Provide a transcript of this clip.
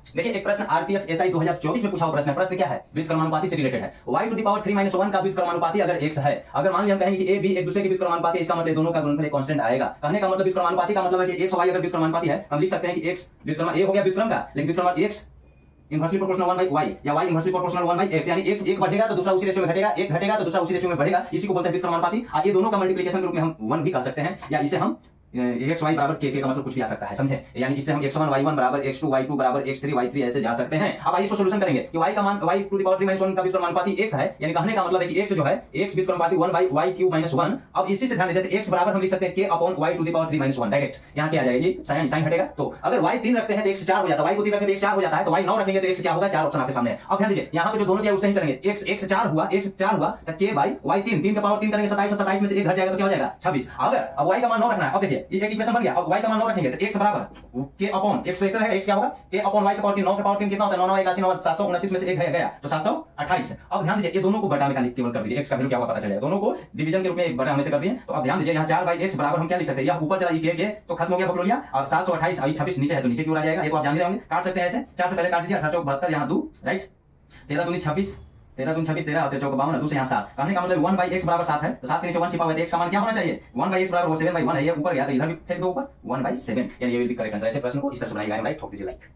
देखिए एक प्रश्न आरपीएफ एसआई 2024 में पूछा हुआ प्रश्न है। प्रश्न क्या है? व्युत्क्रमानुपाती से रिलेटेड है। y टू द पावर 3 - 1 का व्युत्क्रमानुपाती अगर x है, अगर मान लिया हम कहेंगे कि a b एक दूसरे के व्युत्क्रमानुपाती है, इसका मतलब दोनों का गुणनफल एक कांस्टेंट आएगा। कहने का मतलब व्युत्क्रमानुपाती का मतलब है कि x y अगर व्युत्क्रमानुपाती है, हम लिख सकते हैं कि x व्युत्क्रम a हो गया व्युत्क्रम का, लेकिन व्युत्क्रम x inversely proportional 1 by y या y inversely proportional 1 by x, यानी x एक बढ़ेगा तो दूसरा उसी रेशियो में घटेगा, एक घटेगा तो दूसरा उसी रेशियो में बढ़ेगा। इसी को बोलते हैं व्युत्क्रमानुपाती। ये दोनों का मल्टीप्लिकेशन के रूप में हम 1 भी कह सकते हैं, या इसे हम एक्स वाई बराबर के का मतलब कुछ भी आ सकता है, समझे? यानी इससे हम x1 y1 बराबर x2 y2 बराबर x3 y3 ऐसे जा सकते हैं। अब आइए इसको सॉल्यूशन करेंगे कि y का मान y टू द पावर 3 - 1 का व्युत्क्रमानुपाती x है, यानी कहने का मतलब है कि x जो है x व्युत्क्रमानुपाती 1 by y³ - 1। अब इसी से ध्यान देते हैं x बराबर हम लिख सकते हैं k upon y to the power 3 - 1 direct. यहां क्या आ जाएगा जी? sin हटेगा। तो अगर y 3 रखते हैं तो x 4 हो जाता है, y को 3 रखते हैं तो x 4 हो जाता है, तो y 9 रखेंगे तो x क्या होगा? 4 ऑप्शन आपके सामने है। अब ध्यान दीजिए यहां पे जो दोनों दिया उससे ही चलेंगे। x 4 हुआ तो k by y 3 का पावर 3 करेंगे 27 और 27 में से 1 घट जाएगा तो क्या हो जाएगा? 26। अगर अब y का मान 9 रखना है, अब देखिए ये एक इक्वेशन बन गया। अब y का मान 9 रखेंगे तो x बराबर k अपॉन x तो x रहेगा, x क्या होगा? k अपॉन y का पावर 3, 9 का पावर 3 कितना होता है? 9 9 81 9 729 में से 1 गया तो 728। अब ध्यान दीजिए ये दोनों को बटा में केवल कर दीजिए, x का वैल्यू क्या होगा पता चल जाएगा। दोनों को डिवीजन के रूप में एक बटा में से कर दिए। तो अब ध्यान दीजिए यहां 4 by x बराबर हम क्या लिख सकते हैं? यह ऊपर चला ये तो खत्म हो गया बकलोलिया। और 728 अभी 26 नीचे है तो नीचे क्यों आ जाएगा? ये तो आप जान ही रहे होंगे। काट सकते हैं ऐसे, 4 से पहले काट दीजिए, 18 चौक 72 यहां 2 राइट, 13 दूनी 26, 13 दूनी 26, 13 और 4 52 2 से यहां 7। कहने का मतलब 1 by x बराबर 7 है, तो 7 के नीचे 1 छिपा हुआ है तो x का मान क्या होना चाहिए? 1 by x बराबर 7 by 1 है, ये ऊपर गया तो इधर भी फेंक दो ऊपर 1 by 7, यानी ये भी करेक्ट आंसर है। ऐसे प्रश्न को इस तरह से बनाइएगा, राइट? ठोक दीजिए लाइक।